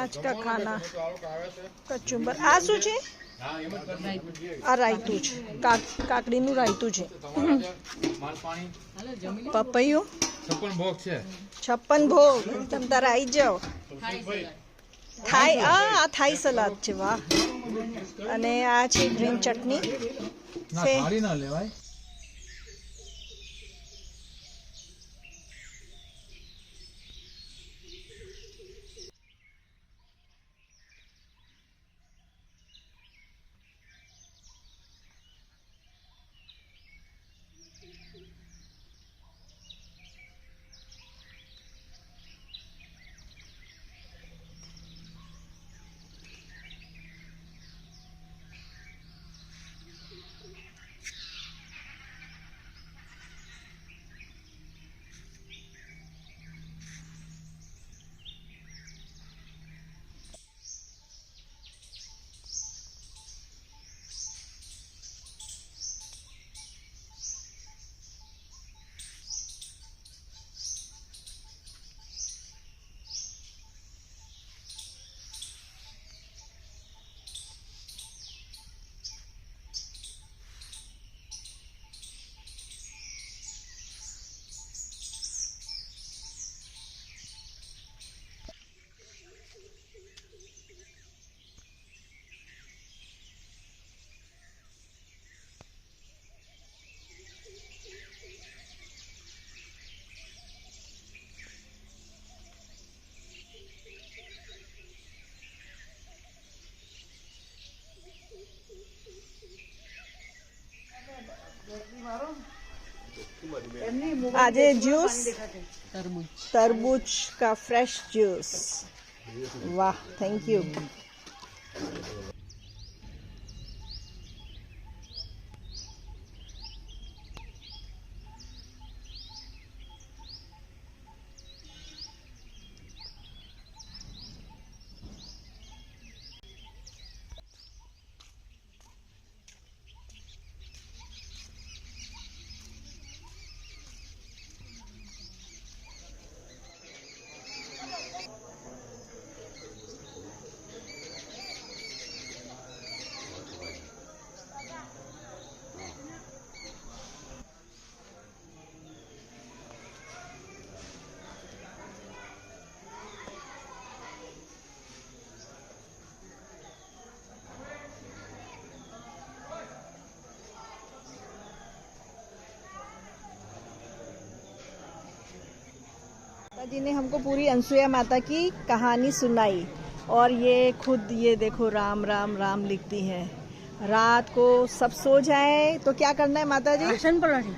आज का खाना કચુંબર આ શું છે આ રાયતું છે કાકડીનું રાયતું છે પપૈયું 56 ભોગ છે 56 ભોગ તમ તારે આવી જાઓ થાઈ આ થાઈ સલાદ છે વાહ અને આ છે ગ્રીન ચટણી ના થાળી ના લેવાય आज जूस तरबूज का फ्रेश जूस वाह थैंक यू जी ने हमको पूरी अनसुया माता की कहानी सुनाई और ये खुद ये देखो राम राम राम लिखती है। रात को सब सो जाए तो क्या करना है माता जी? आसन पलटी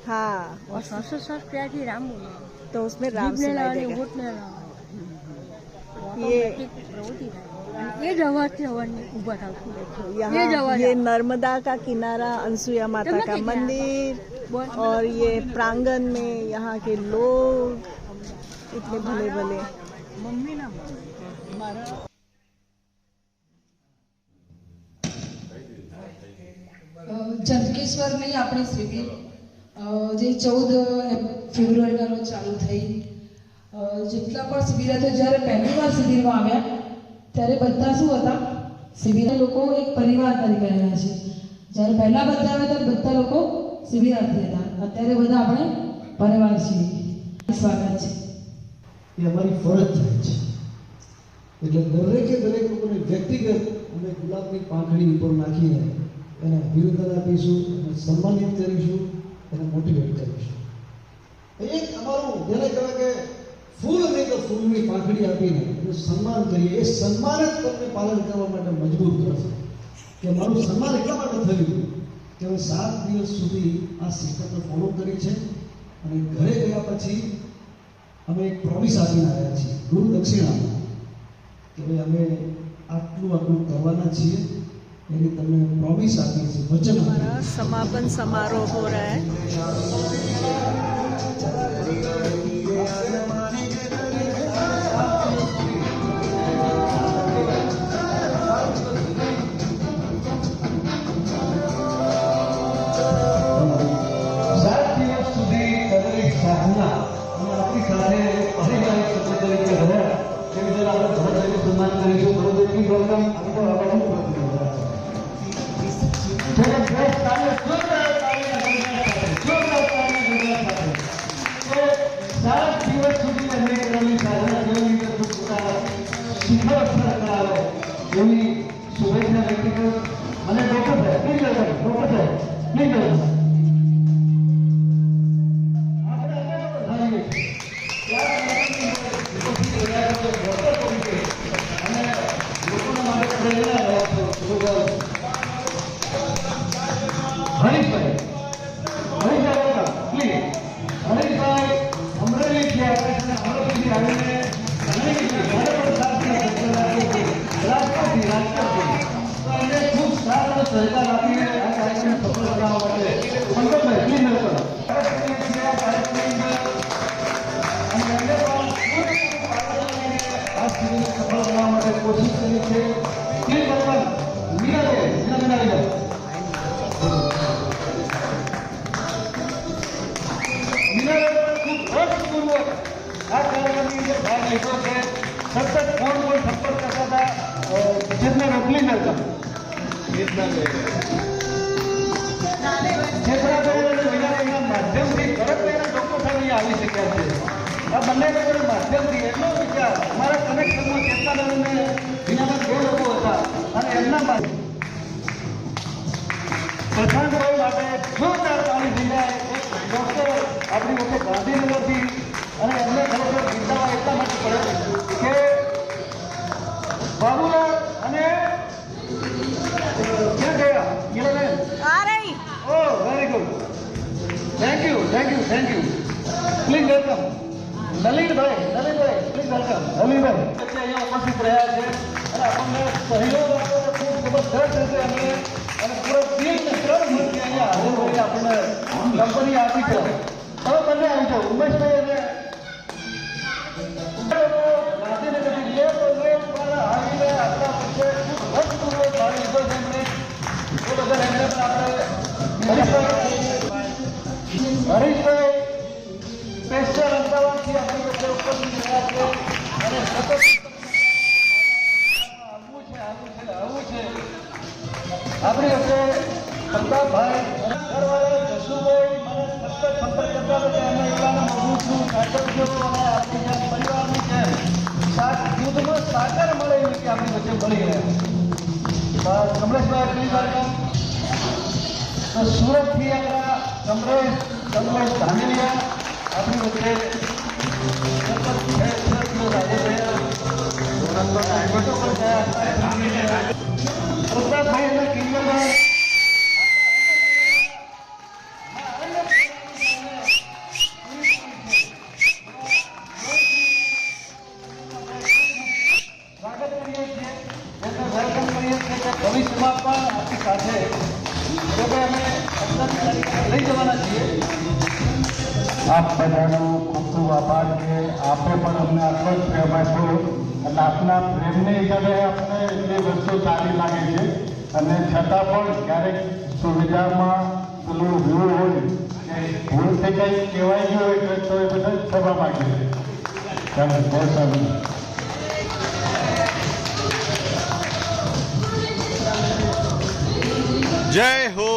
हाँ और सास प्यारी राम बोलो तो उसमें राम सुनाई देगा। ये जवाब उभा था यहाँ ये नर्मदा का किनारा अनसुया माता का मंदिर और ये प्रांगण में यहाँ के लोग इतने भले भले मम्मी ना જંતકેશ્વર નહીં આપણી શિબિર જે 14 ફેબ્રુઆરીના રોજ ચાલુ થઈ જેટલા પણ શિબિર હતા જ્યારે પહેલી વાર શિબિરમાં આવ્યા ત્યારે બધા શું હતા શિબિરના લોકો એક પરિવાર તરીકે રહ્યા છે જ્યારે પહેલા બધા આવ્યા ત્યારે બધા લોકો શિબિરાર્થી હતા અત્યારે બધા આપણે પરિવાર છીએ સ્વાગત છે એ અમારી ફરજ થાય છે એટલે દરેકે દરેક લોકોને વ્યક્તિગત અમે ગુલાબની પાંખડી ઉપર નાખીને એને અભિનંદન આપીશું એને સન્માનિત કરીશું એને મોટિવેટ કરીશું એક અમારું જેને કહેવાય કે ફૂલ નહીં તો ફૂલની પાંખડી આપીને એનું સન્માન કરીએ એ સન્માન જ તમને પાલન કરવા માટે મજબૂર કરશે કે મારું સન્માન એટલા માટે થયું કે હવે 7 દિવસ સુધી આ સિસ્ટમને ફોલો કરી છે અને ઘરે ગયા પછી અમે એક પ્રોમિસ આપીને આવ્યા છીએ ગુરુ દક્ષિણા કે ભાઈ અમે આટલું કરવાના છીએ એની તમને પ્રોમિસ આપીએ છીએ વચન हमारा આપીએ समापन समारोह हो रहा है। સાત દિવસ સુધી કરેલી સાધના અને આપણી સાથે હરિભાઈ સત્ય તરીકે રહ્યા તે વિશે આપણે ભરતભાઈનું સન્માન કરીશું. ભરતભાઈ વેલકમ. સાત દિવસ સુધી એમને કરેલી સાધના જેવી રીતે પોતાના શિખર અક્ષર કરાવે એવી શુભેચ્છા વ્યક્ત કરું. અને ડોક્ટર સાહેબ પ્લીઝ વેલકમ. ડોક્ટર સાહેબ please welcome. Harishbhai please. Harishbhai અમરેલીથી અમરેલીથી આવીને રાજકોટથી એમને ખૂબ સારો સહકાર આપીને આ કાર્યક્રમ સફળ બનાવવા માટે પંકજભાઈ પ્લીઝ વેલકમ. આ સ્થિતિને સફળ બનાવવા માટે કોશિશ કરી છે. Please welcome. મીરાબેન આવી જાઓ. અર્થપૂર્વક આ કાર્યક્રમની અંદર ભાગ લીધો છે. સતત ફોન પર સંપર્ક કરતા હતા. જેમને રોકલી વેલકમ. વિનાના માધ્યમથી તરત એના ડોક્ટર સાહેબ અહીંયા આવી શક્યા છે. આ બંને લોકોના માધ્યમથી એટલો વિચાર અમારા કનેક્શનમાં ચેતનાનંદ અને વિનાના 2 લોકો હતા અને એમના પ્રશાંતભાઈ માટે જોરદાર તાળી થઈ જાય. એક ડોક્ટર આપણી વચ્ચે ગાંધીનગરથી અને એમને ખરેખર બિરદાવવા એટલા માટે પડે કે બાબુલાલ અને ક્યાં ગયા ગીરાબેન? आ रही। Oh, very good. Thank you. Please welcome. Nalinbhai please welcome. Nalinbhai વચ્ચે અહીંયા ઉપસ્થિત રહ્યા છે અને આપણને સહયોગ આપો તો ખૂબ જબરદસ્ત રીતે અમે અને પૂરા દિલને શ્રમથી અહીંયા હાજર હોઈને આપણને કંપની આપી છે. હવે બંને આવી જાઓ. ઉમેશભાઈ અને ગાંધીનગરથી લે પર આવીને આપણા વચ્ચે ખૂબ અર્થપૂર્વક ભાગ લીધો છે એમણે. એ બદલ એમને પણ આપણે હરીશભાઈ સ્પેશિયલ અમદાવાદથી આપણી વચ્ચે ઉપસ્થિત રહ્યા છે અને સતત આવવું છે આપણી વચ્ચે પ્રતાપભાઈ અને ઘરવાળા જશુભાઈ મને સતત સંપર્ક કરતા હતા કે અમે એકલાને મળું છું નાટક જેવું અને આપણી જેમ પરિવારની જેમ દૂધમાં સાકર મળે એવી રીતે આપણી વચ્ચે મળી રહ્યા. કમલેશભાઈ પ્લીઝ વેલકમ. તો સુરતથી આપણા કમલેશ ધાનેલિયા આપણી વચ્ચે પ્રતાપભાઈ અને કિંમતભાઈ સ્વાગત કરીએ છીએ. એમને વેલકમ કરીએ છીએ કે ભવિષ્યમાં પણ આપણી સાથે અમે લઈ જવાના છીએ. આપ બધાનો ખૂબ ખૂબ આભાર છે. આપે પણ અમને આટલો જ પ્રેમ આપ્યો અને આપના પ્રેમને હિસાબે આપણે એટલી વસ્તુ સારી લાગે છે અને છતાં પણ ક્યારેક સુવિધામાં પેલું વ્યૂ હોય કે ભૂલથી કંઈક કહેવાય ગયું એટલે તો એ બધા ક્ષમા માગે છે. તમે બહુ સારું. જય હો.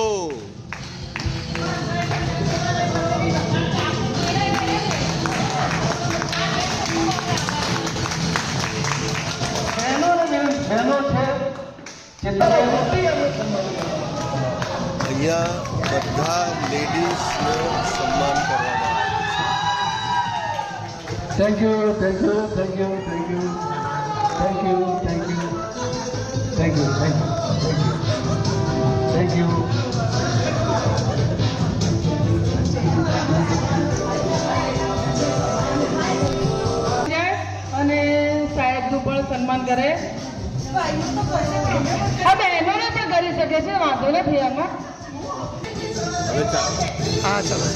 બહેનો છે અહીંયા બધા લેડીઝને સન્માન કરવામાં આવે છે. Thank you. કરે. હા, બહેનોને પણ કરી શકે છે, વાંધો નથી એમાં. હવે ચાલો हाँ चलो